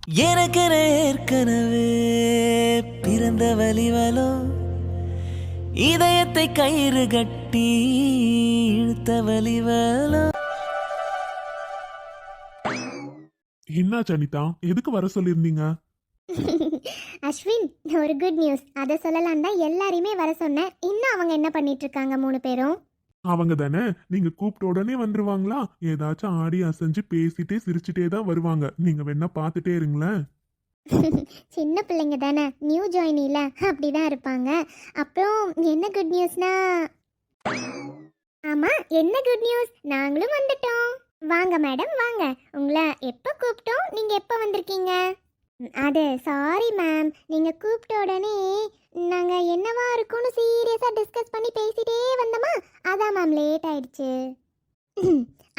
எனக்கென ஏற்கனவே பிறந்த வலிவலோ இதயத்தை கயிறு கட்டி இழுத்த வலிவலோ. என்னாச்சு அனிதா, எதுக்கு வர சொல்லியிருந்தீங்க? அஸ்வின், ஒரு குட் நியூஸ். அதை சொல்லலாம் தான் எல்லாரையுமே வர சொன்னேன். இன்னும் அவங்க என்ன பண்ணிட்டு இருக்காங்க 3 பேரும்? அவங்க தானே, நீங்க கூப்பிட்ட உடனே வந்துருவாங்களா? ஏதாச்சும் ஆடி அசைஞ்சு பேசிட்டே சிரிச்சுட்டே தான் வருவாங்க. நீங்க வேணா பார்த்துட்டே இருங்களேன். சின்ன பிள்ளைங்க தானே, நியூ ஜாயினில அப்படிதான் இருப்பாங்க. அப்புறம் என்ன குட் நியூஸ்னா? ஆமா, என்ன குட் நியூஸ்? நாங்களும் வந்துட்டோம். வாங்க மேடம், வாங்க. உங்களை எப்போ கூப்பிட்டோம், நீங்க எப்போ வந்திருக்கீங்க? அது சாரி மேம், நீங்க கூப்பிட்ட உடனே நாங்க என்னவா இருக்கும்னு சீரியஸா டிஸ்கஸ் பண்ணி பேசிட்டே வந்தோமா, அதான் மேம் லேட் ஆயிடுச்சு.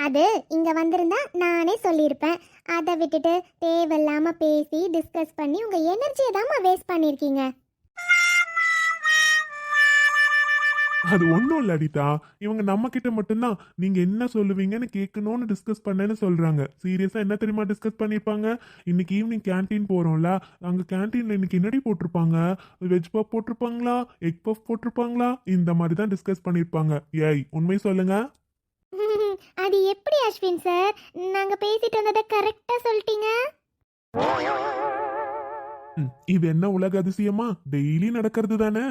அது இங்க வந்திருந்தா நானே சொல்லியிருப்பேன். அதை விட்டுட்டு தேவையில்லாம பேசி டிஸ்கஸ் பண்ணி உங்க எனர்ஜியை தான் வேஸ்ட் பண்ணியிருக்கீங்க. அது ஒன்றும் இல்லை அனிதா, இவங்க நம்ம கிட்ட மட்டும்தான் நீங்க என்ன சொல்லுவீங்கன்னு கேட்கணும்னு டிஸ்கஸ் பண்ணேன்னு சொல்றாங்க. சீரியஸா என்ன தெரியுமா டிஸ்கஸ் பண்ணியிருப்பாங்க? இன்னைக்கு ஈவினிங் கேன்டீன் போறோம்ல, அங்க கேன்டீன்ல இன்னைக்கு என்னடி போட்டிருப்பாங்க? வெஜ் பஃப் போட்டிருப்பாங்களா, எக் பஃப் போட்டிருப்பாங்களா, இந்த மாதிரி தான் டிஸ்கஸ் பண்ணியிருப்பாங்க. ஏய், உண்மை சொல்லுங்க. அது எப்படி அஸ்வின் சார், நாங்க பேசிட்டு வந்ததை கரெக்டா சொல்லிட்டீங்க. இது என்ன உலக அதிசயமா? டெய்லி நடக்கிறது தானே.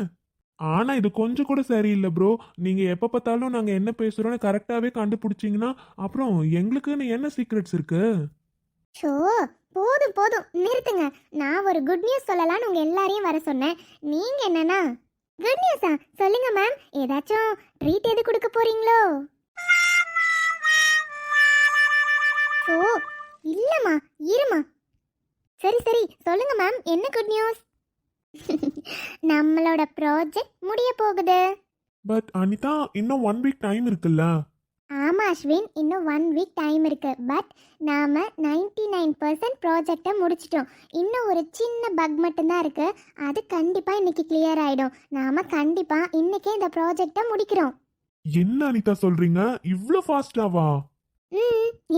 ஆனா இது கொஞ்சம் கூட சரியில்லை ப்ரோ. நீங்க எப்ப பார்த்தாலும் நாங்க என்ன பேசுறோம்னு கரெக்டாவே கண்டுபிடிச்சீங்கன்னா அப்புறம் எங்களுக்குன்னு என்ன சீக்ரெட்ஸ் இருக்கு? ஷோ, போதும் போதும் நிறுத்துங்க. நான் ஒரு குட் நியூஸ் சொல்லலாம்னு உங்க எல்லாரையும் வர சொன்னேன். நீங்க என்னன்னா குட் நியூஸா? சொல்லுங்க மேம், ஏதாச்சும் ட்ரீட் எது கொடுக்க போறீங்களோ? ஓ இல்லம்மா, இருமா. சரி சரி, சொல்லுங்க மேம், என்ன குட் நியூஸ்? நம்மளோட ப்ராஜெக்ட் முடிய போகுது. பட் அனிதா, இன்னும் 1 வீக் டைம் இருக்குல்ல? ஆமா அஸ்வின், இன்னும் 1 வீக் டைம் இருக்கு. பட் நாம 99% ப்ராஜெக்டை முடிச்சிட்டோம். இன்னும் ஒரு சின்ன பக் மட்டும்தான் இருக்கு. அது கண்டிப்பா இன்னைக்கு கிளியர் ஆயிடும். நாம கண்டிப்பா இன்னைக்கே இந்த ப்ராஜெக்டை முடிக்கிறோம். என்ன அனிதா சொல்றீங்க, இவ்ளோ ஃபாஸ்டாவா?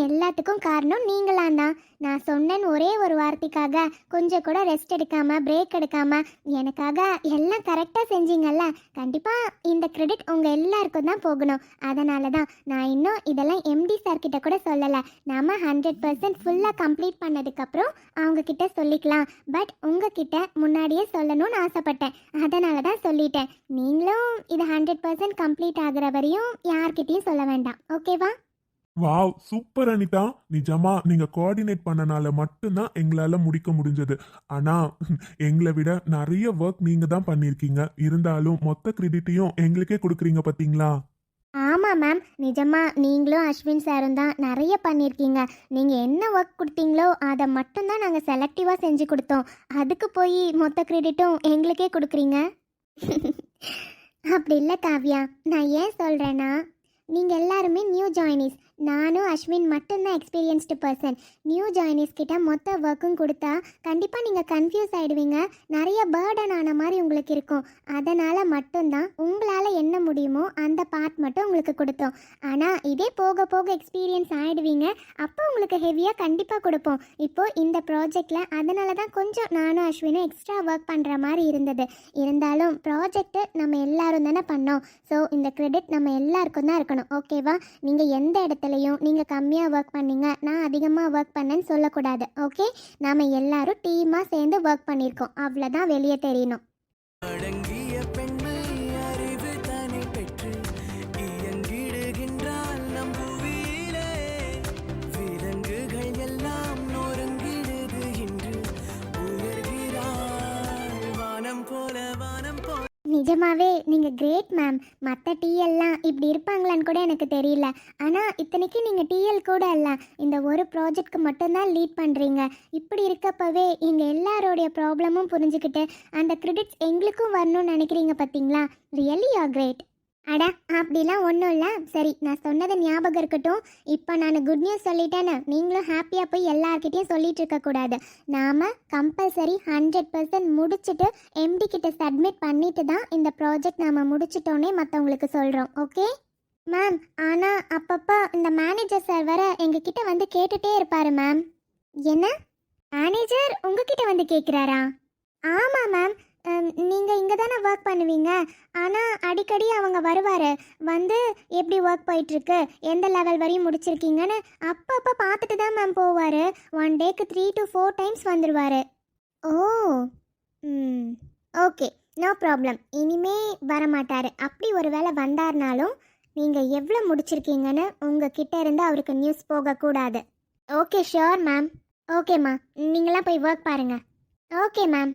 எல்லாத்துக்கும் காரணம் நீங்களாம். நான் சொன்னேன்னு ஒரே ஒரு வார்த்தைக்காக கொஞ்சம் கூட ரெஸ்ட் எடுக்காம பிரேக் எடுக்காம எனக்காக எல்லாம் கரெக்டாக செஞ்சீங்கல்ல. கண்டிப்பாக இந்த கிரெடிட் உங்கள் எல்லாருக்கும் தான் போகணும். அதனால தான் நான் இன்னும் இதெல்லாம் எம்டி சார் கிட்ட கூட சொல்லலை. நம்ம 100% ஃபுல்லாக கம்ப்ளீட் பண்ணதுக்கப்புறம் அவங்க கிட்ட சொல்லிக்கலாம். பட் உங்ககிட்ட முன்னாடியே சொல்லணும்னு ஆசைப்பட்டேன். அதனால தான் சொல்லிட்டேன். நீங்களும் இது 100% கம்ப்ளீட் ஆகுற வரையும் யார்கிட்டையும் சொல்ல வேண்டாம், ஓகேவா? Wow, super Anita. நிஜமா நீங்க கோஆர்டினேட் பண்ணனால மட்டும்தான் எங்களால முடிக்க முடிஞ்சது. ஆனா எங்களை விட நிறைய ஒர்க் நீங்க தான் பண்ணிருக்கீங்க. இருந்தாலும் மொத்த கிரெடிட்டையும் எங்களுக்கே கொடுக்குறீங்க பாத்தீங்களா? ஆமாம் மேம், நிஜமாக நீங்களும் அஸ்வின் சாரும் தான் நிறைய பண்ணியிருக்கீங்க. நீங்கள் என்ன ஒர்க் கொடுத்தீங்களோ அதை மட்டும்தான் நாங்கள் செலக்டிவாக செஞ்சு கொடுத்தோம். அதுக்கு போய் மொத்த கிரெடிட்டும் எங்களுக்கே கொடுக்குறீங்க. அப்படி இல்லை காவ்யா, நான் ஏன் சொல்கிறேன்னா, நீங்கள் எல்லாருமே நியூ ஜாயினிஸ். நானும் அஸ்வின் மட்டும்தான் எக்ஸ்பீரியன்ஸ்டு பர்சன். நியூ ஜாயினிஸ் கிட்ட மொத்த ஒர்க்கும் கொடுத்தா கண்டிப்பாக நீங்கள் கன்ஃபியூஸ் ஆகிடுவீங்க. நிறைய பேர்டன் ஆன மாதிரி உங்களுக்கு இருக்கும். அதனால் மட்டும்தான் உங்களால் என்ன முடியுமோ அந்த பார்ட் மட்டும் உங்களுக்கு கொடுத்தோம். ஆனால் இதே போக போக எக்ஸ்பீரியன்ஸ் ஆகிடுவீங்க. அப்போ உங்களுக்கு ஹெவியாக கண்டிப்பாக கொடுப்போம். இப்போது இந்த ப்ராஜெக்டில் அதனால தான் கொஞ்சம் நானும் அஸ்வினும் எக்ஸ்ட்ரா ஒர்க் பண்ணுற மாதிரி இருந்தது. இருந்தாலும் ப்ராஜெக்ட்டு நம்ம எல்லாரும் தானே பண்ணோம். ஸோ இந்த கிரெடிட் நம்ம எல்லாருக்கும் தான் இருக்கணும், ஓகேவா? நீங்கள் எந்த இடத்துலையும் நீங்கள் கம்மியாக ஒர்க் பண்ணீங்க, நான் அதிகமாக ஒர்க் பண்ணேன்னு சொல்லக்கூடாது, ஓகே? நாம் எல்லாரும் டீமாக சேர்ந்து ஒர்க் பண்ணியிருக்கோம், அவ்வளோதான் வெளியே தெரியணும். அடங்கிய பெண்மை அறிவு தனி பெற்று இயங்கிடுகின்றால் நம்புவீரே. விலங்குகள் எல்லாம் நொறுங்கிடுது இன்று உயர்கிறாள் வானம் போல வானம் போல. நிஜமாவே நீங்கள் கிரேட் மேம். மற்ற டிஎல்லாம் இப்படி இருப்பாங்களான்னு கூட எனக்கு தெரியல. ஆனால் இத்தனைக்கு நீங்கள் டிஎல் கூட இல்லை, இந்த ஒரு ப்ராஜெக்ட்க்கு மட்டும்தான் லீட் பண்ணுறீங்க. இப்படி இருக்கப்பவே எங்கள் எல்லாரோடைய ப்ராப்ளமும் புரிஞ்சுக்கிட்டு அந்த கிரெடிட்ஸ் எங்களுக்கும் வரணும்னு நினைக்கிறீங்க பார்த்தீங்களா? Really you are great. அட, அப்படிலாம் ஒன்றும் இல்லை. சரி, நான் சொன்னதை ஞாபகம் இருக்கட்டும். இப்போ நான் குட் நியூஸ் சொல்லிட்டேன்னு நீங்களும் ஹாப்பியாக போய் எல்லார்கிட்டையும் சொல்லிட்டு இருக்கக்கூடாது. நாம் கம்பல்சரி 100% முடிச்சுட்டு எம்டி கிட்ட சப்மிட் பண்ணிட்டு தான் இந்த ப்ராஜெக்ட் நாம் முடிச்சிட்டோன்னே மற்றவங்களுக்கு சொல்கிறோம், ஓகே மேம்? ஆனால் அப்பப்போ இந்த மேனேஜர் சார் வர எங்ககிட்ட வந்து கேட்டுகிட்டே இருப்பார் மேம். என்ன? மேனேஜர் உங்ககிட்ட வந்து கேட்குறாரா? ஆமாம் மேம். நீங்கள் இங்கே தானே ஒர்க் பண்ணுவீங்க. ஆனால் அடிக்கடி அவங்க வருவார். வந்து எப்படி ஒர்க் போயிட்டுருக்கு, எந்த லெவல் வரையும் முடிச்சிருக்கீங்கன்னு அப்பப்போ பார்த்துட்டு தான் மேம் போவார். 1 டேக்கு 3 to 4 டைம்ஸ் வந்துடுவார். ஓ, ம், ஓகே, நோ ப்ராப்ளம். இனிமே வரமாட்டார். அப்படி ஒரு வேளை வந்தார்னாலும் நீங்கள் எவ்வளோ முடிச்சிருக்கீங்கன்னு உங்ககிட்ட இருந்து அவருக்கு நியூஸ் போகக்கூடாது. Okay, sure ma'am. ஓகேம்மா, நீங்களாம் போய் ஒர்க் பாருங்கள். Okay ma'am.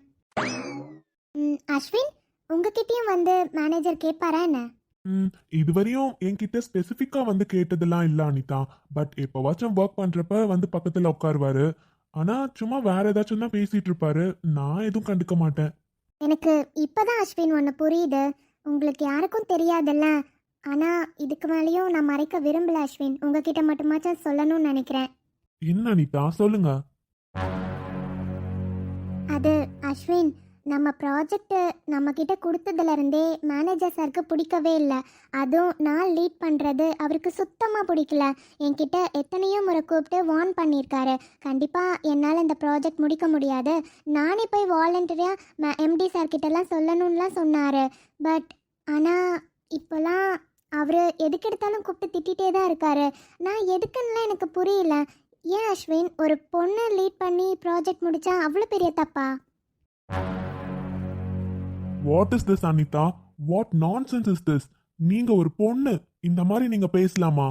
அஸ்வின், உங்ககிட்டயும் வந்து மேனேஜர் கேட்பாரா என்ன? இதுவரையும் என்கிட்ட ஸ்பெசிஃபிக்கா வந்து கேட்டதெல்லாம் இல்ல அனிதா. பட் எப்பவாச்சும் ஒர்க் பண்றப்ப வந்து பக்கத்துல உட்காருவாரு. ஆனா சும்மா வேற ஏதாச்சும் தான் பேசிட்டு இருப்பாரு. நான் எதுவும் கண்டுக்க மாட்டேன். எனக்கு இப்போதான் அஸ்வின் ஒன்று புரியுது. உங்களுக்கு யாருக்கும் தெரியாதுல்ல. ஆனால் இதுக்கு மேலேயும் நான் மறைக்க விரும்பல அஸ்வின். உங்ககிட்ட மட்டுமாச்சும் சொல்லணும்னு நினைக்கிறேன். என்ன அனிதா, சொல்லுங்க. அது அஸ்வின், நம்ம ப்ராஜெக்ட் நம்மக்கிட்ட கொடுத்ததுலேருந்தே மேனேஜர் சாருக்கு பிடிக்கவே இல்லை. அதுவும் நான் லீட் பண்ணுறது அவருக்கு சுத்தமாக பிடிக்கல. என்கிட்ட எத்தனையோ முறை கூப்பிட்டு வார்ன் பண்ணியிருக்காரு. கண்டிப்பாக என்னால் இந்த ப்ராஜெக்ட் முடிக்க முடியாது, நானே போய் வாலண்டரியாக எம்டி சார்கிட்டலாம் சொல்லணும்லாம் சொன்னார். பட் ஆனால் இப்போலாம் அவர் எதுக்கெடுத்தாலும் கூப்பிட்டு திட்டிகிட்டே தான் இருக்காரு. நான் எதுக்குன்னுலாம் எனக்கு புரியல. ஏன் அஸ்வின், ஒரு பொண்ணை லீட் பண்ணி ப்ராஜெக்ட் முடித்தா அவ்வளோ பெரிய தப்பா? What is this Anita? What nonsense is this? நீங்க ஒரு பொண்ணு, இந்த மாதிரி நீங்க பேசலாமா?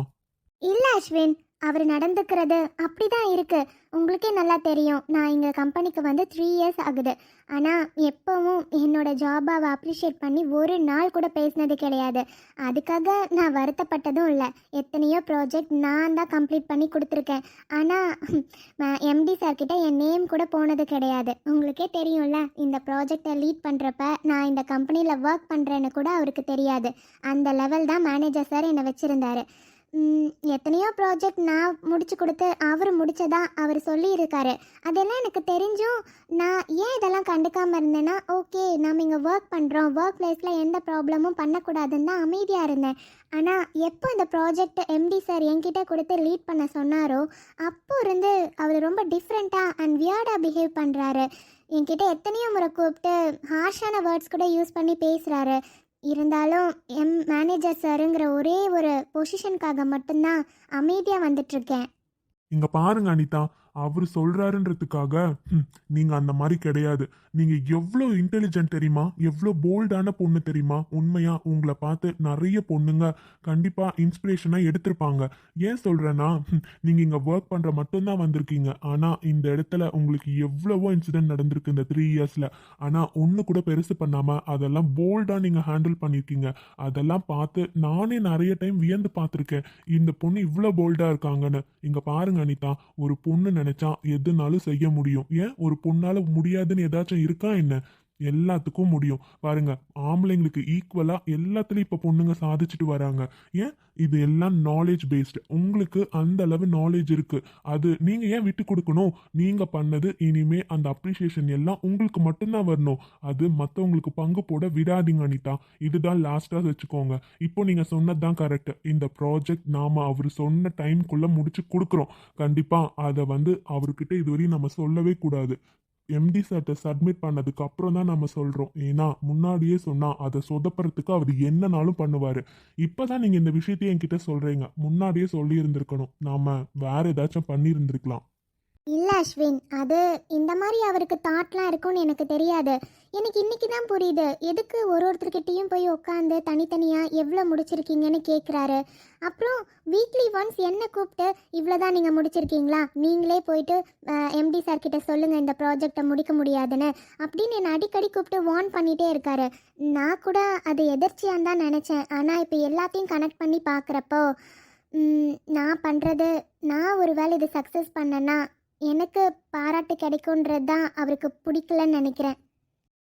இல்லை அஸ்வின், அவர் நடந்துக்கிறது அப்படிதான் இருக்கு. உங்களுக்கே நல்லா தெரியும். நான் எங்கள் கம்பெனிக்கு வந்து 3 இயர்ஸ் ஆகுது. ஆனால் எப்போவும் என்னோட ஜாபை அவள் அப்ரிஷியேட் பண்ணி ஒரு நாள் கூட பேசினது கிடையாது. அதுக்காக நான் வருத்தப்பட்டதும் இல்லை. எத்தனையோ ப்ராஜெக்ட் நான் தான் கம்ப்ளீட் பண்ணி கொடுத்துருக்கேன். ஆனால் எம்டி சார்கிட்ட என் நேம் கூட போனது கிடையாது. உங்களுக்கே தெரியும்ல, இந்த ப்ராஜெக்டை லீட் பண்ணுறப்ப நான் இந்த கம்பெனியில் ஒர்க் பண்ணுறேன்னு கூட அவருக்கு தெரியாது. அந்த லெவல் தான் மேனேஜர் சார் என்னை வச்சுருந்தாரு. எத்தனையோ ப்ராஜெக்ட் நான் முடிச்சு கொடுத்து அவர் முடிச்சதா அவர் சொல்லியிருக்காரு. அதெல்லாம் எனக்கு தெரிஞ்சும் நான் ஏன் இதெல்லாம் கண்டுக்காமல் இருந்தேன்னா, ஓகே நம்ம இங்கே ஒர்க் பண்ணுறோம், ஒர்க் பிளேஸில் எந்த ப்ராப்ளமும் பண்ணக்கூடாதுன்னு தான் அமைதியாக இருந்தேன். ஆனால் எப்போ இந்த ப்ராஜெக்ட் எம்டி சார் என்கிட்ட கொடுத்து லீட் பண்ண சொன்னாரோ அப்போ இருந்து அவர் ரொம்ப டிஃப்ரெண்ட்டாக அண்ட் வியர்டாக பிஹேவ் பண்ணுறாரு. என்கிட்ட எத்தனையோ முறை கூப்பிட்டு ஹார்ஷான வேர்ட்ஸ் கூட யூஸ் பண்ணி பேசுகிறாரு. இருந்தாலும் மேனேஜர் சாருங்கிற ஒரே ஒரு பொசிஷனுக்காக மட்டும்தான் அமைதியாக வந்துட்டுருக்கேன். இங்க பாருங்க அனிதா, அவரு சொல்றாருன்றதுக்காக நீங்க அந்த மாதிரி கிடையாது. நீங்க எவ்வளோ இன்டெலிஜென்ட் தெரியுமா, எவ்வளோ போல்டான பொண்ணு தெரியுமா. உண்மையா உங்களை பார்த்து நிறைய பொண்ணுங்க கண்டிப்பா இன்ஸ்பிரேஷனா எடுத்திருப்பாங்க. ஏன் சொல்றேன்னா, நீங்க இங்க ஒர்க் பண்ற மட்டும்தான் வந்திருக்கீங்க. ஆனா இந்த இடத்துல உங்களுக்கு எவ்வளவோ இன்சிடென்ட் நடந்திருக்கு இந்த 3 இயர்ஸ்ல. ஆனா ஒண்ணு கூட பெருசு பண்ணாம அதெல்லாம் போல்டா நீங்க ஹேண்டில் பண்ணிருக்கீங்க. அதெல்லாம் பார்த்து நானே நிறைய டைம் வியந்து பார்த்துருக்கேன், இந்த பொண்ணு இவ்வளோ போல்டா இருக்காங்கன்னு. இங்க பாருங்க அனிதா, ஒரு பொண்ணு நினைச்சா எதுனாலும் செய்ய முடியும். ஏன் ஒரு பொண்ணால முடியாதுன்னு ஏதாச்சும் இருக்கா என்ன? எல்லாத்துக்கும் முடியும். பாருங்க, ஆம்பளைங்களுக்கு ஈக்குவலா எல்லாத்துலயும் இப்ப பொண்ணுங்க சாதிச்சுட்டு வராங்க. ஏன்? இது எல்லாம் நாலேஜ் பேஸ்டு. உங்களுக்கு அந்த அளவு நாலேஜ் இருக்கு, அது நீங்க ஏன் விட்டு கொடுக்கணும்? நீங்க பண்ணது இனிமே அந்த அப்ரிசியேஷன் எல்லாம் உங்களுக்கு மட்டும்தான் வரணும். அது மற்றவங்களுக்கு பங்கு போட விடாதீங்க அனிதா. இதுதான் லாஸ்டா வச்சுக்கோங்க. இப்போ நீங்க சொன்னதுதான் கரெக்ட். இந்த ப்ராஜெக்ட் நாம அவர் சொன்ன டைம்குள்ள முடிச்சு கொடுக்குறோம். கண்டிப்பா அதை வந்து அவர்கிட்ட இதுவரையும் நம்ம சொல்லவே கூடாது. எம்டி சார்ட்ட சப்மிட் பண்ணதுக்கு அப்புறம் தான் நம்ம சொல்றோம். ஏன்னா முன்னாடியே சொன்னா அதை சொதப்புறதுக்கு அவர் என்னனாலும் பண்ணுவாரு. இப்பதான் நீங்க இந்த விஷயத்தையும் என்கிட்ட சொல்றீங்க. முன்னாடியே சொல்லி இருந்திருக்கணும், நாம வேற ஏதாச்சும் பண்ணி இருந்திருக்கலாம். இல்லை அஸ்வின், அது இந்த மாதிரி அவருக்கு தாட்லாம் இருக்கும்னு எனக்கு தெரியாது. எனக்கு இன்னைக்கு தான் புரியுது எதுக்கு ஒருத்தர்கிட்டையும் போய் உட்காந்து தனித்தனியாக எவ்வளோ முடிச்சிருக்கீங்கன்னு கேட்குறாரு. அப்புறம் வீக்லி ஒன்ஸ் என்ன கூப்பிட்டு இவ்வளோதான் நீங்கள் முடிச்சிருக்கீங்களா, நீங்களே போயிட்டு எம்டி சார்கிட்ட சொல்லுங்கள் இந்த ப்ராஜெக்டை முடிக்க முடியாதுன்னு அப்படின்னு என்னை அடிக்கடி கூப்பிட்டு வார்ன் பண்ணிகிட்டே இருக்காரு. நான் கூட அது எதிர்ச்சியான்னு தான் நினச்சேன். ஆனால் இப்போ எல்லாத்தையும் கனெக்ட் பண்ணி பார்க்குறப்போ நான் பண்ணுறது, நான் ஒரு வேளை இது சக்ஸஸ் பண்ணேன்னா எனக்கு பாராட்டு கிடைக்கும்ன்றது தான் அவருக்கு பிடிக்கலன்னு நினைக்கிறேன்.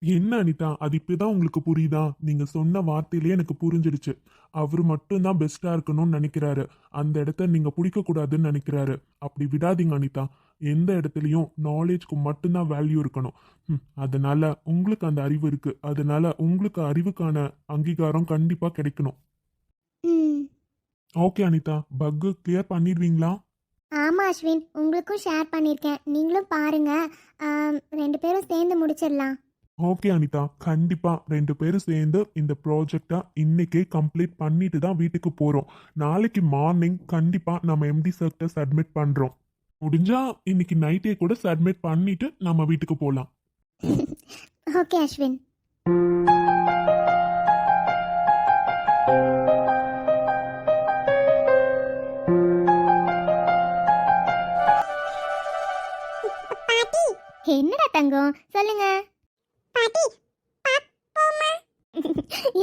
என்ன அனிதா, அது இப்பதான் உங்களுக்கு புரியுதா? நீங்க சொன்ன வார்த்தையிலேயே எனக்கு புரிஞ்சிடுச்சு. அவரு மட்டும்தான் பெஸ்டா இருக்கணும்னு நினைக்கிறாரு. அந்த இடத்த நீங்க பிடிக்க கூடாதுன்னு நினைக்கிறாரு. அப்படி விடாதீங்க அனிதா. எந்த இடத்துலயும் நாலேஜ்க்கு மட்டும்தான் வேல்யூ இருக்கணும். அதனால உங்களுக்கு அந்த அறிவு இருக்கு, அதனால உங்களுக்கு அறிவுக்கான அங்கீகாரம் கண்டிப்பா கிடைக்கணும். ஓகே அனிதா, பக்கு கிளியர் பண்ணிடுவீங்களா? ஆமாம் அஸ்வின், உங்களுக்கும் ஷேர் பண்ணியிருக்கேன், நீங்களும் பாருங்க. 2 பேரும் சேர்ந்து முடிச்சிடலாம். ஓகே அனிதா, கண்டிப்பா 2 பேரும் சேர்ந்து இந்த ப்ராஜெக்டை இன்னைக்கே கம்ப்ளீட் பண்ணிட்டு தான் வீட்டுக்கு போறோம். நாளைக்கு மார்னிங் கண்டிப்பா நம்ம எம்டி சர்க்கிட்ட சப்மிட் பண்றோம். முடிஞ்சா இன்னைக்கு நைட்டே கூட சப்மிட் பண்ணிட்டு நம்ம வீட்டுக்கு போலாம். ஓகே அஸ்வின். என்னடா தங்கம், சொல்லுங்க.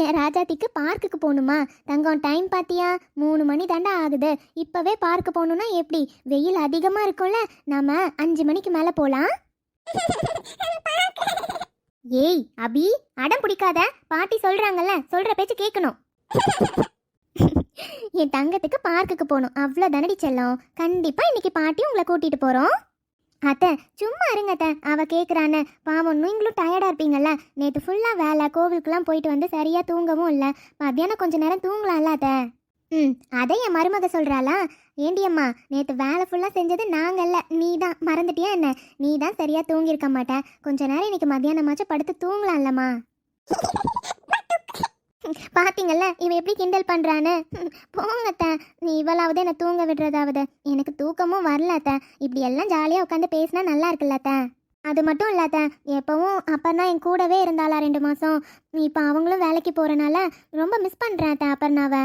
என் ராஜாத்திக்கு பார்க்குக்கு போகணுமா தங்கம்? டைம் பார்த்தியா? 3 மணி தாண்டா ஆகுது. இப்போவே பார்க்கு போகணுன்னா எப்படி? வெயில் அதிகமாக இருக்கும்ல, நாம 5 மணிக்கு மேலே போகலாம். ஏய் அபி, அடம் பிடிக்காத. பாட்டி சொல்கிறாங்கல்ல, சொல்கிற பேச்சு கேட்கணும். என் தங்கத்துக்கு பார்க்குக்கு போகணும், அவ்வளோ தானடி செல்லம். கண்டிப்பாக இன்னைக்கு பாட்டி உங்களை கூட்டிகிட்டு போகிறோம். அத்தை சும்மா இருங்க அத்தை, அவள் கேட்குறான்னு. பாவம், நீங்களும் டயர்டாக இருப்பீங்கல்ல. நேற்று ஃபுல்லாக வேலை, கோவிலுக்குலாம் போயிட்டு வந்து சரியாக தூங்கவும் இல்லை. மத்தியானம் கொஞ்சம் நேரம் தூங்கலாம்ல அத்தை. அதை என் மருமக சொல்கிறாளா? ஏண்டி அம்மா, நேற்று வேலை ஃபுல்லாக செஞ்சது நாங்கள்ல, நீ தான். மறந்துட்டியா என்ன? நீ தான் சரியாக தூங்கியிருக்க மாட்டேன். கொஞ்ச நேரம் இன்னைக்கு மத்தியானமாச்சும் படுத்து தூங்கலாம்லம்மா. பார்த்தீங்கல்ல இவன் எப்படி கிண்டல் பண்ணுறான்னு. போங்கத்த, நீ இவளாவது என்னை தூங்க விடுறதாவது. எனக்கு தூக்கமும் வரலத்த. இப்படி எல்லாம் ஜாலியாக உட்காந்து பேசினா நல்லா இருக்குல்லத்த. அது மட்டும் இல்லாத, எப்பவும் அப்பர்னா என் கூடவே இருந்தாளா 2 மாதம். இப்போ அவங்களும் வேலைக்கு போகிறனால ரொம்ப மிஸ் பண்ணுறேன் அத்த அப்பர்னாவை.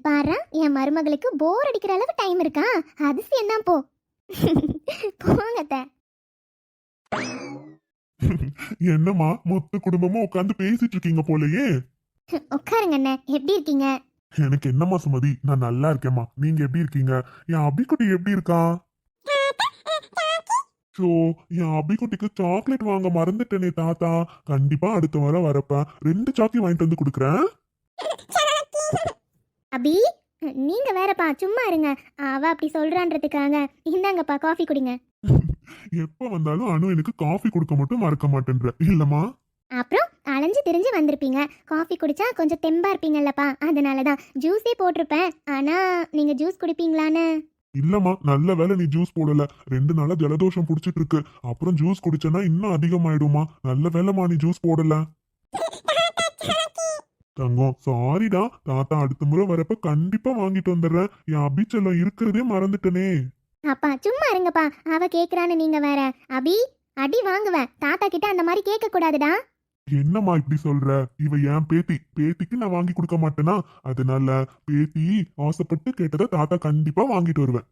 பாரு, என் மருமகளுக்கு போர் அடிக்கிற அளவு டைம் இருக்கா? அதிசயம் தான். போங்கத்த. என்னம்மா மொத்த குடும்பமும் உட்காந்து பேசிட்டு இருக்கீங்க போலயே. உட்காருங்க அண்ணே, எப்படி இருக்கீங்க? எனக்கு என்னம்மா சுமதி, நான் நல்லா இருக்கேம்மா. நீங்க எப்படி இருக்கீங்க? என் அபிக்குட்டி எப்படி இருக்கா? ஸோ என் அபிக்குட்டிக்கு சாக்லேட் வாங்க மறந்துட்டேனே தாத்தா. கண்டிப்பா அடுத்த வாரம் வரப்ப 2 சாக்கி வாங்கிட்டு வந்து கொடுக்குறேன். அபி, நீங்க வேறப்பா, சும்மா இருங்க. அவ அப்படி சொல்றான்றதுக்காக இந்தாங்கப்பா காஃபி குடிங்க. எப்ப வந்தாலும் அனு எனக்கு காஃபி கொடுக்க மட்டும் மறக்க மாட்டேன்ற இல்லம்மா. அப்புறம் அலைஞ்சு திரிஞ்சு வந்திருப்பீங்க. காஃபி குடிச்சா கொஞ்சம் தெம்பா இருப்பீங்கல்லப்பா, அதனால தான் ஜூஸே போட்டிருப்பேன். ஆனா நீங்க ஜூஸ் குடிப்பீங்களான்னு. இல்லம்மா, நல்ல வேலை நீ ஜூஸ் போடல. 2 நாளா ஜலதோஷம் புடிச்சிட்டு இருக்கு. அப்புறம் ஜூஸ் குடிச்சனா இன்னும் அதிகமாயிடுமா. நல்ல வேலைமா நீ ஜூஸ் போடல. தங்கம் சாரிடா, தாத்தா அடுத்த முறை வரப்ப கண்டிப்பா வாங்கிட்டு வந்துடுறேன். என் அபிச்செல்லாம் இருக்கிறதே மறந்துட்டனே. அப்பா சும்மா இருங்கப்பா, அவ கேக்குறான்னு நீங்க வேற. அபி, அடி வாங்குவேன். தாத்தா கிட்ட அந்த மாதிரி கேட்க கூடாதுடா. என்னம்மா இப்படி சொல்ற? இவ என் பேத்திக்கு நான் வாங்கி கொடுக்க மாட்டேனா? அதனால பேத்தி ஆசைப்பட்டு கேட்டதை தாத்தா கண்டிப்பா வாங்கிட்டு வருவேன்.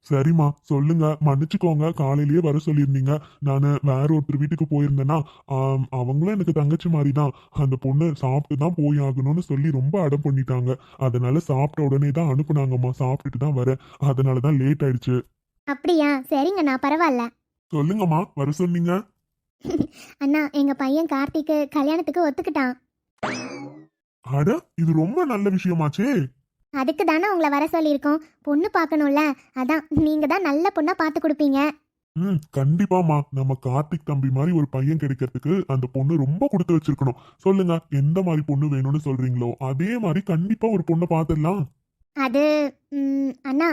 சரிம்மா, சொல்லுங்க, மன்னிச்சுக்கோங்க. காலையிலேயே வர சொல்லியிருந்தீங்க. நான் வேற ஒருத்தர் வீட்டுக்கு போயிருந்தேன்னா அவங்களும் எனக்கு தங்கச்சி மாதிரி தான். அந்த பொண்ணு சாப்பிட்டு தான் போய் ஆகணும்னு சொல்லி ரொம்ப அடம் பண்ணிட்டாங்க. அதனால சாப்பிட்ட உடனே தான் அனுப்புனாங்கம்மா. சாப்பிட்டுட்டு தான் வரேன். அதனால தான் லேட் ஆயிடுச்சு. அப்படியா? சரிங்க, நான் பரவாயில்ல. சொல்லுங்கம்மா, வர சொன்னீங்க. அண்ணா, எங்க பையன் கார்த்திக்கு கல்யாணத்துக்கு ஒத்துக்கிட்டான். அட, இது ரொம்ப நல்ல விஷயமாச்சே. அதுக்கு தானே உங்களை வர சொல்லியிருக்கோம். பொண்ணு பார்க்கணும்ல, அதான் நீங்க தான் நல்ல பொண்ணா பார்த்து கொடுப்பீங்க. கண்டிப்பாமா. நம்ம கார்த்திக் தம்பி மாதிரி ஒரு பையன் கிடைக்கிறதுக்கு அந்த பொண்ணு ரொம்ப கொடுத்து வச்சிருக்கணும். சொல்லுங்க, எந்த மாதிரி பொண்ணு வேணும்னு சொல்றீங்களோ அதே மாதிரி கண்டிப்பா ஒரு பொண்ணை பார்த்துடலாம். அது அண்ணா,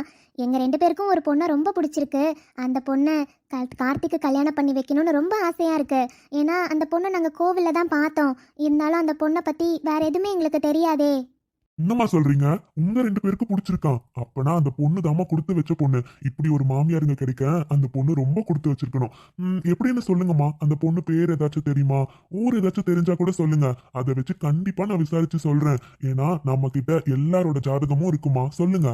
எங்க 2 பேருக்கும் ஒரு பொண்ணை ரொம்ப பிடிச்சிருக்கு. அந்த பொண்ணை கார்த்திக்கு கல்யாணம் பண்ணி வைக்கணும்னு ரொம்ப ஆசையா இருக்கு. ஏன்னா அந்த பொண்ணை நாங்க கோவில்ல தான் பார்த்தோம். இருந்தாலும் அந்த பொண்ணை பத்தி வேற எதுவுமே எங்களுக்கு தெரியாதே. என்னம்மா சொல்றீங்க? உங்க 2 பேருக்கு பிடிச்சிருக்கான்? அப்பனா அந்த பொண்ணு தாமா கொடுத்து வச்ச பொண்ணு. இப்படி ஒரு மாமியாருங்க கிடைக்க அந்த பொண்ணு ரொம்ப கொடுத்து வச்சிருக்கணும். எப்படின்னு சொல்லுங்கம்மா. அந்த பொண்ணு பேர் ஏதாச்சும் தெரியுமா? ஊர் ஏதாச்சும் தெரிஞ்சா கூட சொல்லுங்க. அதை வச்சு கண்டிப்பா நான் விசாரிச்சு சொல்றேன். ஏன்னா நம்ம கிட்ட எல்லாரோட ஜாதகமும் இருக்குமா. சொல்லுங்க.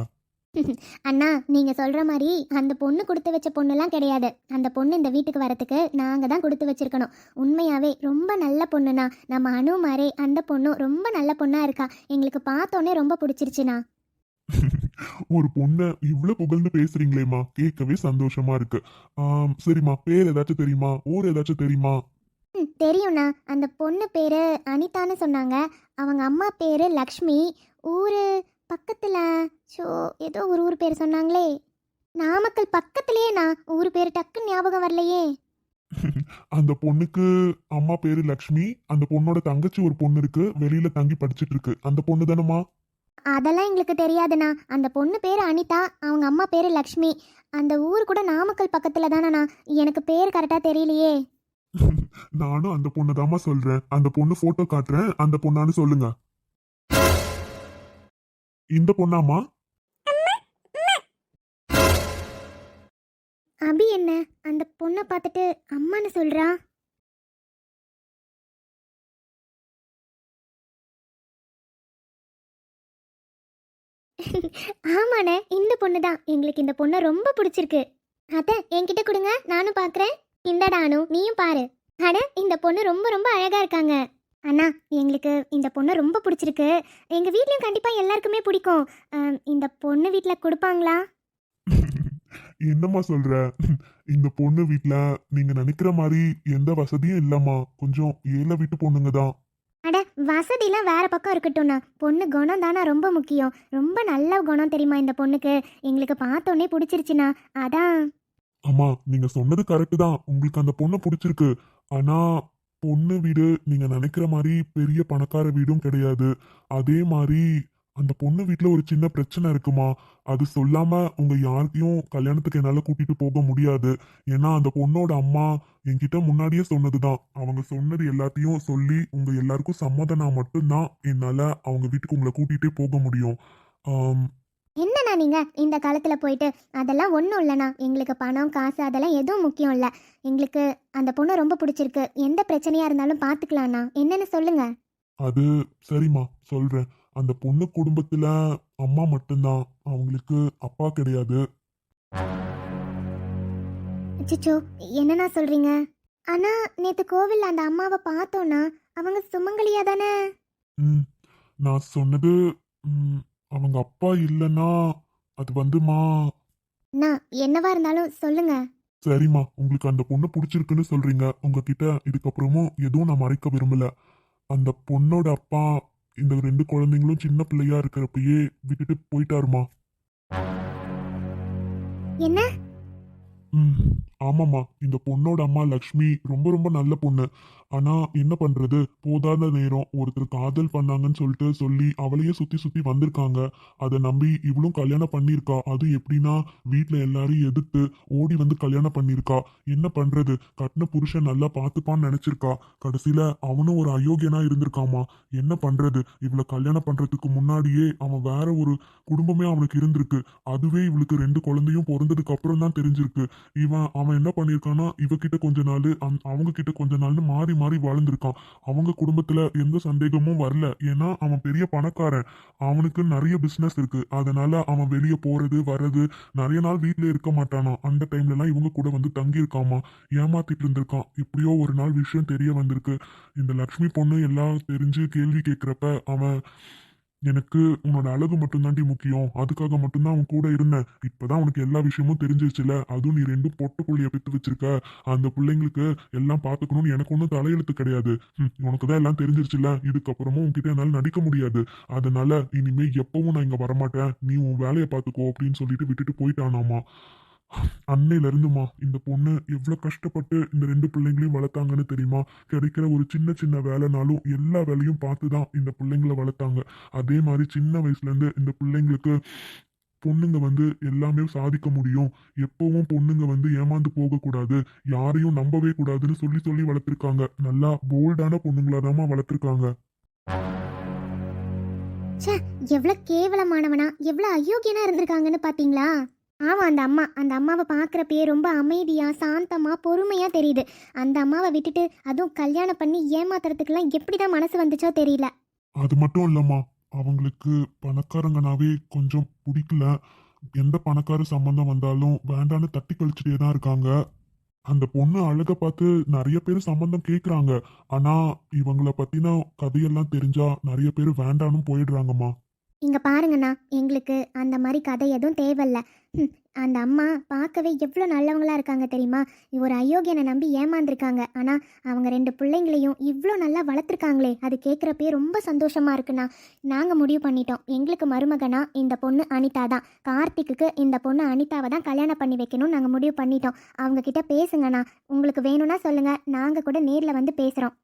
அண்ணா, நீங்க சொல்ற மாதிரி அந்த பொண்ணு கொடுத்து வச்ச பொண்ணுலாம் கிடையாது. அந்த பொண்ணு இந்த வீட்டுக்கு வரத்துக்கு நாங்க தான் கொடுத்து வச்சிருக்கணும். உண்மையாவே ரொம்ப நல்ல பொண்ணுண்ணா. நம்ம அனு மாதிரி அந்த பொண்ணும் ரொம்ப நல்ல பொண்ணா இருக்கா. எங்களுக்கு பார்த்தோன்னே ரொம்ப பிடிச்சிருச்சுண்ணா. ஒரு பொண்ணை இவ்வளவு புகழ்ந்து பேசுறீங்களேம்மா, கேட்கவே சந்தோஷமா இருக்கு. சரிம்மா, பேர் ஏதாச்சும் தெரியுமா? ஊர் ஏதாச்சும் தெரியுமா? தெரியும்ண்ணா. அந்த பொண்ணு பேரு அனிதான்னு சொன்னாங்க. அவங்க அம்மா பேரு லக்ஷ்மி. ஊரு பக்கத்துல ஏதோ ஒரு ஊர் பேர் சொன்னாங்களே. நாமக்கல் பக்கத்துலயேண்ணா. ஊர் பேரு டக்குன்னு ஞாபகம் வரலையே. அந்த பொண்ணுக்கு அம்மா பேரு லக்ஷ்மி. அந்த பொண்ணோட தங்கச்சி ஒரு பொண்ணு இருக்கு, வெளியில தங்கி படிச்சிட்டு இருக்கு. அந்த பொண்ணு தானம்மா? அதெல்லாம் எங்களுக்கு தெரியாதுண்ணா. அந்த பொண்ணு பேர் அனிதா, அவங்க அம்மா பேர் லக்ஷ்மி. அந்த ஊர் கூட நாமக்கல் பக்கத்தில் தானண்ணா. எனக்கு பேர் கரெக்டாக தெரியலையே. நானும் அந்த பொண்ணு தாம்மா சொல்றேன். அந்த பொண்ணு போட்டோ காட்டுறேன், அந்த பொண்ணான்னு சொல்லுங்க. இந்த பொண்ணாமா? அபி என்ன அந்த பொண்ணை பார்த்துட்டு அம்மான்னு சொல்றா? ஆமாண்ணே, இந்த பொண்ணு தான். எங்களுக்கு இந்த பொண்ணை ரொம்ப பிடிச்சிருக்கு. அத்தை என்கிட்ட கொடுங்க, நானும் பார்க்குறேன். இந்தடா அனு, நீயும் பாரு. அட, இந்த பொண்ணு ரொம்ப ரொம்ப அழகா இருக்காங்க. அண்ணா, எங்களுக்கு இந்த பொண்ணை ரொம்ப பிடிச்சிருக்கு. எங்கள் வீட்லேயும் கண்டிப்பாக எல்லாருக்குமே பிடிக்கும். இந்த பொண்ணு வீட்டில் கொடுப்பாங்களா? என்னம்மா சொல்ற? இந்த பொண்ணு வீட்ல நீங்க நினைக்கிற மாதிரி எந்த வசதியும் இல்லம்மா. கொஞ்சம் ஏழை வீட்டு பொண்ணுங்க தான். அட, வசதிலாம் வேற பக்கம் இருக்கட்டும்ண்ணா. பொண்ணு குணம் தானே ரொம்ப முக்கியம். ரொம்ப நல்ல குணம் தெரியுமா இந்த பொண்ணுக்கு. எங்களுக்கு பார்த்தோன்னே பிடிச்சிருச்சுண்ணா, அதான். அம்மா, நீங்க சொன்னது கரெக்டு தான். உங்களுக்கு அந்த பொண்ணை பிடிச்சிருக்கு. ஆனா பொண்ணு வீடு நீங்க நினைக்கிற மாதிரி பெரிய பணக்கார வீடும் கிடையாது. அதே மாதிரி அந்த பொண்ணு வீட்ல ஒரு சின்ன பிரச்சனை இருக்குமா. அது சொல்லாம உங்க யாருக்கையும் கல்யாணத்துக்கு என்னால கூட்டிட்டு போக முடியாது. ஏன்னா அந்த பொண்ணோட அம்மா என்கிட்ட முன்னாடியே சொன்னதுதான். அவங்க சொன்னது எல்லாத்தையும் சொல்லி உங்க எல்லாருக்கும் சம்மதனா மட்டும்தான் என்னால அவங்க வீட்டுக்கு உங்களை கூட்டிகிட்டே போக முடியும். ஆம், என்னண்ணா நீங்க இந்த காலத்துல போயிட்டு அதெல்லாம் ஒன்றும் இல்லைண்ணா. எங்களுக்கு பணம் காசு அதெல்லாம் எதுவும் முக்கியம் இல்லை. எங்களுக்கு அந்த பொண்ணு ரொம்ப பிடிச்சிருக்கு. எந்த பிரச்சனையா இருந்தாலும் பார்த்துக்கலாண்ணா. என்னன்னு சொல்லுங்க. அது சரிம்மா, சொல்றேன். அந்த பொண்ணு குடும்பத்துல அம்மா மட்டும்தான், அவங்களுக்கு அப்பா கிடையாது. அச்சச்சோ, என்னண்ணா சொல்றீங்க? ஆனா நேத்து கோவில்ல அந்த அம்மாவை பார்த்தோன்னா அவங்க சுமங்கலியா தானே? ம் நான் சொன்னது ம், அவங்க அப்பா இல்லைன்னா அது வந்துமா. அண்ணா, என்னவா இருந்தாலும் சொல்லுங்க. சரிம்மா, உங்களுக்கு அந்த பொண்ணு பிடிச்சிருக்குன்னு சொல்றீங்க. உங்ககிட்ட இதுக்கப்புறமும் எதுவும் நான் மறைக்க விரும்பல. அந்த பொண்ணோட அப்பா இந்த 2 குழந்தைங்களும் சின்ன பிள்ளையா இருக்கிறப்பயே விட்டுட்டு போயிட்டாருமா. என்ன? ம் ஆமாம்மா, இந்த பொண்ணோட அம்மா லக்ஷ்மி ரொம்ப ரொம்ப நல்ல பொண்ணு. ஆனா என்ன பண்றது, போதாத நேரம் ஒருத்தர் காதல் பண்ணாங்கன்னு சொல்லிட்டு சொல்லி அவளையே சுத்தி சுத்தி வந்திருக்காங்க. அதை நம்பி இவளும் கல்யாணம் பண்ணியிருக்கா. அதுவும் எப்படின்னா வீட்ல எல்லாரையும் எதிர்த்து ஓடி வந்து கல்யாணம் பண்ணியிருக்கா. என்ன பண்றது, கட்டின புருஷன் நல்லா பார்த்துப்பான்னு நினைச்சிருக்கா. கடைசியில அவனும் ஒரு அயோக்கியனா இருந்திருக்காமா. என்ன பண்றது, இவளை கல்யாணம் பண்றதுக்கு முன்னாடியே அவன் வேற ஒரு குடும்பமே அவனுக்கு இருந்திருக்கு. அதுவே இவளுக்கு 2 குழந்தையும் பிறந்ததுக்கு அப்புறம் தான் தெரிஞ்சிருக்கு. அவன் என்ன பண்ணியிருக்கான்னா இவகிட்ட கொஞ்ச நாள் அவங்க கிட்ட கொஞ்ச நாள்னு மாறி மாறி வாழ்ந்திருக்கான். அவங்க குடும்பத்துல எந்த சந்தேகமும் வரல. ஏன்னா அவன் பெரிய பணக்காரன், அவனுக்கு நிறைய பிசினஸ் இருக்கு. அதனால அவன் வெளியே போறது வர்றது, நிறைய நாள் வீட்ல இருக்க மாட்டானா. அந்த டைம்ல எல்லாம் இவங்க கூட வந்து தங்கி இருக்காமா, ஏமாத்திட்டு இருந்திருக்கான். இப்படியோ ஒரு நாள் விஷயம் தெரிய வந்திருக்கு. இந்த லக்ஷ்மி பொண்ணு எல்லாம் தெரிஞ்சு கேள்வி கேட்கிறப்ப அவன், எனக்கு உன்னோட அழகு மட்டும்தாண்டி முக்கியம், அதுக்காக மட்டும்தான் அவன் கூட இருந்தேன். இப்பதான் உனக்கு எல்லா விஷயமும் தெரிஞ்சிருச்சுல, அதுவும் நீ 2 பொட்ட புள்ளைய பெத்து வச்சிருக்க. அந்த பிள்ளைங்களுக்கு எல்லாம் பார்த்துக்கணும்னு எனக்கு ஒன்றும் தலையெழுத்து கிடையாது. உனக்கு தான் எல்லாம் தெரிஞ்சிருச்சுல, இதுக்கப்புறமும் உன்கிட்ட என்னால நடிக்க முடியாது. அதனால இனிமே எப்பவும் நான் இங்க வரமாட்டேன், நீ உன் வேலையை பார்த்துக்கோ அப்படின்னு சொல்லிட்டு விட்டுட்டு போயிட்டானாமா. அன்னையில இருந்துமா இந்த பொண்ணு எவ்வளவு கஷ்டப்பட்டு இந்த 2 பிள்ளைங்களையும் வளர்த்தாங்கன்னு தெரியுமா. கிடைக்கிற ஒரு சின்ன சின்ன வேலைனாலும் எல்லா வேலையும் பார்த்துதான் இந்த பிள்ளைங்களை வளர்த்தாங்க. அதே மாதிரி சின்ன வயசுல இருந்து இந்த பிள்ளைங்களுக்கு பொண்ணுங்க வந்து எல்லாமே சாதிக்க முடியும், எப்பவும் பொண்ணுங்க வந்து ஏமாந்து போகக்கூடாது, யாரையும் நம்பவே கூடாதுன்னு சொல்லி சொல்லி வளர்த்துருக்காங்க. நல்லா போல்டான பொண்ணுங்களாதாம்மா வளர்த்துருக்காங்க. ச்சே, எவ்வளோ கேவலமானவனா, எவ்வளோ அயோக்கியனா இருந்திருக்காங்கன்னு பார்த்தீங்களா? ஆமாம், அந்த அம்மாவை பார்க்குறப்பயே ரொம்ப அமைதியாக சாந்தமாக பொறுமையாக தெரியுது. அந்த அம்மாவை விட்டுட்டு அதுவும் கல்யாணம் பண்ணி ஏமாத்துறதுக்கெல்லாம் எப்படி தான் மனசு வந்துச்சோ தெரியல. அது மட்டும் இல்லம்மா, அவங்களுக்கு பணக்காரங்கனாவே கொஞ்சம் பிடிக்கல. எந்த பணக்கார சம்பந்தம் வந்தாலும் வேண்டான்னு தட்டி கழிச்சுட்டே தான் இருக்காங்க. அந்த பொண்ணு அழக பார்த்து நிறைய பேர் சம்பந்தம் கேக்குறாங்க. ஆனா இவங்கள பத்தின கதையெல்லாம் தெரிஞ்சா நிறைய பேர் வேண்டான்னு போயிடுறாங்கம்மா. இங்கே பாருங்கண்ணா, எங்களுக்கு அந்த மாதிரி கதை எதுவும் தேவையில்ல. அந்த அம்மா பார்க்கவே எவ்வளோ நல்லவங்களா இருக்காங்க தெரியுமா. ஒரு அயோக்கியனை நம்பி ஏமாந்துருக்காங்க. ஆனால் அவங்க 2 பிள்ளைங்களையும் இவ்வளோ நல்லா வளர்த்துருக்காங்களே, அது கேட்குறப்பே ரொம்ப சந்தோஷமாக இருக்குண்ணா. நாங்கள் முடிவு பண்ணிட்டோம், எங்களுக்கு மருமகனா இந்த பொண்ணு அனிதா தான். கார்த்திக்கு இந்த பொண்ணு அனிதாவை தான் கல்யாணம் பண்ணி வைக்கணும்னு நாங்கள் முடிவு பண்ணிட்டோம். அவங்கக்கிட்ட பேசுங்கண்ணா, உங்களுக்கு வேணும்னா சொல்லுங்கள், நாங்கள் கூட நேரில் வந்து பேசுகிறோம்.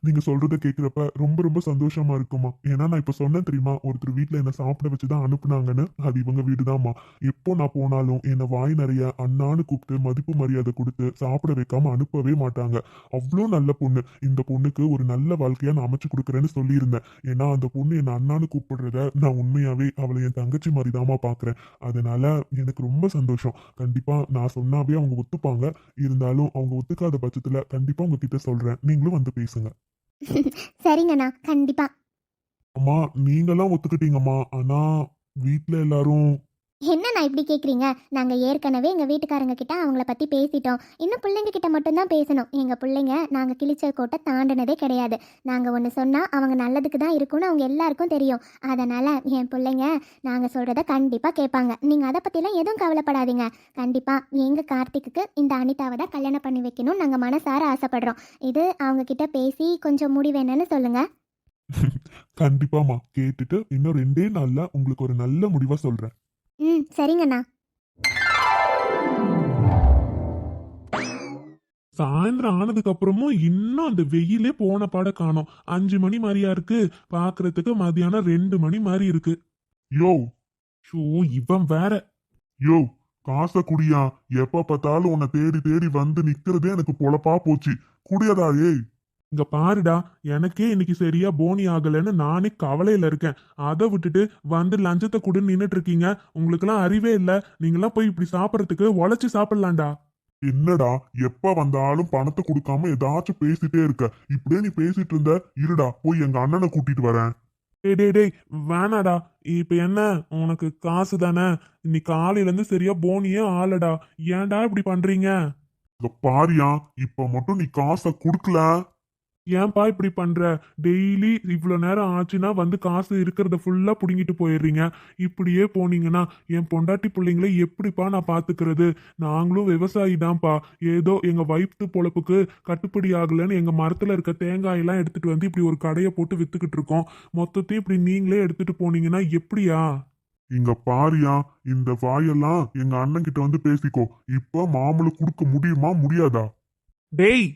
நீங்க சொல்றத கேக்குறப்ப ரொம்ப ரொம்ப சந்தோஷமா இருக்குமா. ஏன்னா நான் இப்ப சொன்னேன் தெரியுமா, ஒருத்தர் வீட்ல என்ன சாப்பிட வச்சுதான் அனுப்புனாங்கன்னு. அது இவங்க வீடுதாம்மா. எப்போ நான் போனாலும் என்னை வாய் நிறைய அண்ணான்னு கூப்பிட்டு மதிப்பு மரியாதை கொடுத்து சாப்பிட வைக்காம அனுப்பவே மாட்டாங்க. அவ்வளோ நல்ல பொண்ணு. இந்த பொண்ணுக்கு ஒரு நல்ல வாழ்க்கையா நான் அமைச்சு கொடுக்குறேன்னு சொல்லியிருந்தேன். ஏன்னா அந்த பொண்ணு என்னை அண்ணான்னு கூப்பிடுறத நான் உண்மையாவே அவளை என் தங்கச்சி மாதிரிதாம்மா பாக்குறேன். அதனால எனக்கு ரொம்ப சந்தோஷம். கண்டிப்பா நான் சொன்னாவே அவங்க ஒத்துப்பாங்க. இருந்தாலும் அவங்க ஒத்துக்காத பட்சத்துல கண்டிப்பா உங்ககிட்ட சொல்றேன். நீங்களும் வந்து பேசுங்க. சரிங்கண்ணா, கண்டிப்பா. அம்மா நீங்கெல்லாம் ஒத்துக்கிட்டீங்கம்மா. ஆனா வீட்ல எல்லாரும் என்னண்ணா இப்படி கேட்குறீங்க? நாங்கள் ஏற்கனவே எங்கள் வீட்டுக்காரங்க கிட்ட அவங்கள பற்றி பேசிட்டோம். இன்னும் பிள்ளைங்க கிட்ட மட்டும்தான் பேசணும். எங்கள் பிள்ளைங்க நாங்கள் கிழிச்ச கோட்டை தாண்டினதே கிடையாது. நாங்கள் ஒன்று சொன்னால் அவங்க நல்லதுக்கு தான் இருக்கும்னு அவங்க எல்லாருக்கும் தெரியும். அதனால் என் பிள்ளைங்க நாங்கள் சொல்கிறத கண்டிப்பாக கேட்பாங்க. நீங்கள் அதை பற்றிலாம் எதுவும் கவலைப்படாதீங்க. கண்டிப்பாக எங்கள் கார்த்திக்கு இந்த அனிதாவை தான் கல்யாணம் பண்ணி வைக்கணும்னு நாங்கள் மனசார ஆசைப்படுறோம். இது அவங்க கிட்ட பேசி கொஞ்சம் முடிவு என்னன்னு சொல்லுங்கள். கண்டிப்பாமா கேட்டுட்டு இன்னும் 2 நாள்ல உங்களுக்கு ஒரு நல்ல முடிவா சொல்றேன். சரிங்கண்ணா. சாயந்தரம் ஆனதுக்கு அப்புறமும் இன்னும் அந்த வெயிலே போன பாட காணோம். 5 மணி மாதிரியா இருக்கு. பாக்குறதுக்கு மதியானம் 2 மணி மாதிரி இருக்கு. யோ ஷோ இவன் வேற. யோ காசை குடியா. எப்ப பார்த்தாலும் உன்னை தேடி தேடி வந்து நிக்கிறதே எனக்கு பொழப்பா போச்சு. குடியதா. ஏய் இங்க பாருடா, எனக்கே இன்னைக்கு சரியா போனி ஆகலைன்னு நானே கவலையில இருக்கேன். அதை விட்டுட்டு வந்து லஞ்சத்தை கூட நின்னுட்டு இருக்கீங்க. உங்களுக்கெல்லாம் அறிவே இல்ல. நீங்கெல்லாம் போய் இப்படி சாப்பிடறதுக்கு உழைச்சு சாப்பிடலாம்டா. என்னடா எப்ப வந்தாலும் பணத்தை கொடுக்காம ஏதாச்சும் பேசிட்டே இருக்க. இப்படியே நீ பேசிட்டு இருந்த. இருடா போய் எங்க அண்ணனை கூட்டிட்டு வரேன். டேய் டேய் டேய் வேணாடா. இப்ப என்ன உனக்கு காசு தானே. இன்னைக்கு காலையில இருந்து சரியா போனியே ஆளடா. ஏன்டா இப்படி பண்றீங்க? பாரியா இப்ப மட்டும் நீ காசை குடுக்கல. ஏன்பா இப்படி பண்ற? டெய்லி இவ்வளோ நேரம் ஆச்சுன்னா வந்து காசு இருக்கிறத ஃபுல்லா புடுங்கிட்டு போயிடுறீங்க. இப்படியே போனீங்கன்னா என் பொண்டாட்டி பிள்ளைங்கள எப்படிப்பா நான் பாத்துக்கிறது? நாங்களும் விவசாயி தான்ப்பா. ஏதோ எங்க வயிற்று பொழப்புக்கு கட்டுப்படி ஆகலைன்னு எங்க மரத்துல இருக்க தேங்காயெல்லாம் எடுத்துட்டு வந்து இப்படி ஒரு கடையை போட்டு வித்துக்கிட்டு இருக்கோம். மொத்தத்தையும் இப்படி நீங்களே எடுத்துட்டு போனீங்கன்னா எப்படியா? இங்க பாரியா, இந்த வாயெல்லாம் எங்க அண்ணன் கிட்ட வந்து பேசிக்கோ. இப்ப மாமூல கொடுக்க முடியுமா முடியாதா? டேய்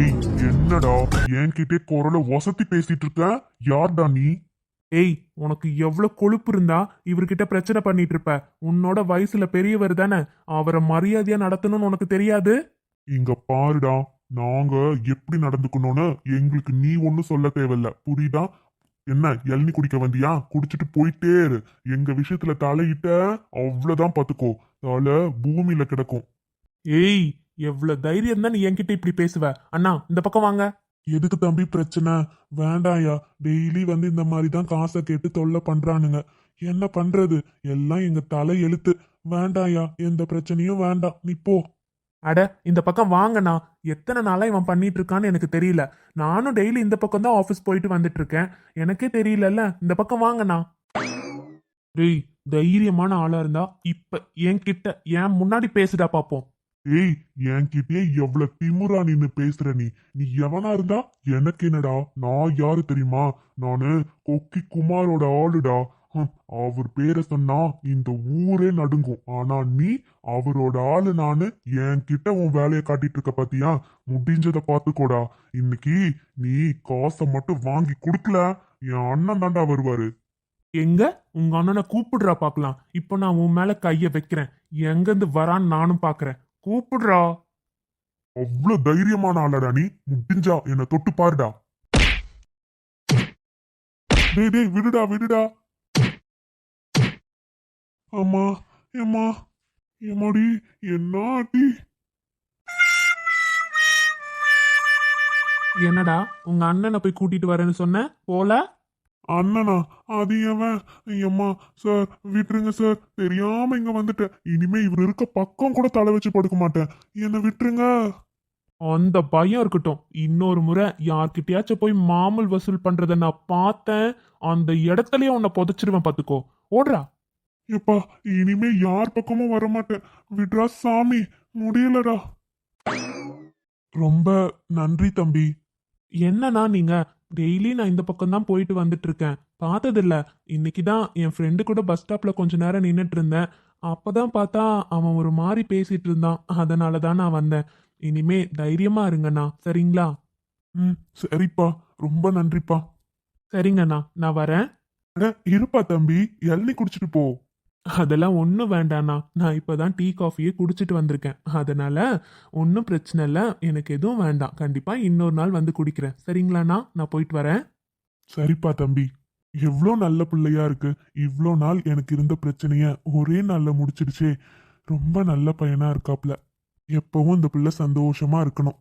ஏய் என்னடா என்கிட்டே குரலை வசத்தி பேசிட்டு இருக்க? யார்டா நீ? ஏய் உனக்கு எவ்வளவு கொழுப்பு இருந்தா இவர்கிட்ட பிரச்சனை பண்ணிட்டு இருப்ப? உன்னோட வயசுல பெரியவர் தானே. அவரை மரியாதையா நடத்தணும்னு உனக்கு தெரியாது? இங்க பாருடா, நாங்க எப்படி நடந்துக்கணும்னு எங்களுக்கு நீ ஒன்னும் சொல்ல தேவையில்ல. புரியுதா? என்ன இளநீ குடிக்க வந்தியா? குடிச்சிட்டு போயிட்டே இரு. எங்க விஷயத்துல தலையிட்ட அவ்வளவுதான் பாத்துக்கோ. தலை பூமியில கிடக்கும். ஏய் எவ்வளவு தைரியம் தான் நீ என்கிட்ட இப்படி பேசுவ? அண்ணா இந்த பக்கம் வாங்க. எதுக்கு தம்பி பிரச்சனை? வேண்டாயா, டெய்லி வந்து இந்த மாதிரி தான் காசை கேட்டு தொல்லை பண்றானுங்க. என்ன பண்றது? எல்லாம் எங்க தலை எழுத்து. வேண்டாயா, எந்த பிரச்சனையும் வேண்டாம். நீ போ. அட இந்த பக்கம் வாங்கண்ணா. எத்தனை நாளா இவன் பண்ணிட்டு இருக்கான்னு எனக்கு தெரியல. நானும் டெய்லி இந்த பக்கம் தான் ஆபீஸ் போயிட்டு வந்துட்டு இருக்கேன். எனக்கே தெரியலல்ல. இந்த பக்கம் வாங்கண்ணா. டேய் தைரியமான ஆளா இருந்தா இப்ப என்கிட்ட ஏன் முன்னாடி பேசுடா பாப்போம். ஏய் என்கிட்டயே எவ்வளவு திமுறா நின்னு பேசுற நீ? நீ எவனா இருந்தா எனக்கு என்னடா? நான் யாரு தெரியுமா? நானு கொக்கி குமாரோட ஆளுடா. அவர் பேரை சொன்னா இந்த ஊரே நடுங்கும். ஆனா நீ அவரோட ஆளு. நானு என்கிட்ட உன் வேலையை காட்டிட்டு இருக்க பாத்தியா? முடிஞ்சதை பாத்துக்கோடா. இன்னைக்கு நீ காசை மட்டும் வாங்கி குடுக்கல, என் அண்ணன் தாண்டா வருவாரு. எங்க உங்க அண்ணனை கூப்பிடுறா பாக்கலாம். இப்ப நான் உன் மேல கைய வைக்கிறேன். எங்க இருந்து வரான்னு நானும் பாக்குறேன். கூப்பிடுறா. அவ்வளவு தைரியமான ஆளடா நீ. முடிஞ்சா என்ன தொட்டு பாருடா. டேய் டேய் விடுடா விடுடா. அம்மா ஏம்மா ஏமாடி என்ன ஆட்டி? என்னடா உங்க அண்ணனை போய் கூட்டிட்டு வரேன்னு சொன்ன போல? அண்ணனா? அது எவன்? எம்மா சார் விட்டுருங்க சார். தெரியாம இங்க வந்துட்டேன். இனிமே இவர் இருக்க பக்கம் கூட தலை வச்சு படுக்க மாட்டேன். என்ன விட்டுருங்க. அந்த பயம் இருக்கட்டும். இன்னொரு முறை யார்கிட்டயாச்சும் போய் மாமூல் வசூல் பண்றத நான் பார்த்தேன், அந்த இடத்துலயே உன்னை புதைச்சிருவேன் பாத்துக்கோ. ஓடுறா. எப்பா இனிமே யார் பக்கமும் வரமாட்டேன். விட்ரா சாமி. முடியலடா. ரொம்ப நன்றி தம்பி. என்னன்னா நீங்க டெய்லி நான் இந்த பக்கம் தான் போயிட்டு வந்துட்டு இருக்கேன். பார்த்ததில்ல. இன்னைக்கு தான் என் ஃப்ரெண்டு கூட பஸ் ஸ்டாப்ல கொஞ்ச நேரம் நின்னுட்டு இருந்தேன். அப்பதான் பார்த்தா அவன் ஒரு மாதிரி பேசிட்டு இருந்தான். அதனால தான் நான் வந்தேன். இனிமே தைரியமா இருங்கண்ணா, சரிங்களா? ம், சரிப்பா. ரொம்ப நன்றிப்பா. சரிங்கண்ணா, நான் வரேன். இருப்பா தம்பி, இளநீ குடிச்சிட்டு போ. அதெல்லாம் ஒன்றும் வேண்டாண்ணா. நான் இப்பதான் டீ காஃபியே குடிச்சிட்டு வந்திருக்கேன். அதனால ஒன்றும் பிரச்சனை இல்லை. எனக்கு எதுவும் வேண்டாம். கண்டிப்பா இன்னொரு நாள் வந்து குடிக்கிறேன். சரிங்களாண்ணா? நான் போயிட்டு வரேன். சரிப்பா தம்பி. எவ்வளோ நல்ல பிள்ளையா இருக்கு. இவ்வளோ நாள் எனக்கு இருந்த பிரச்சனைய ஒரே நாள்ல முடிச்சிடுச்சே. ரொம்ப நல்ல பையனா இருக்காப்ல. எப்பவும் இந்த பிள்ளை சந்தோஷமா இருக்கணும்.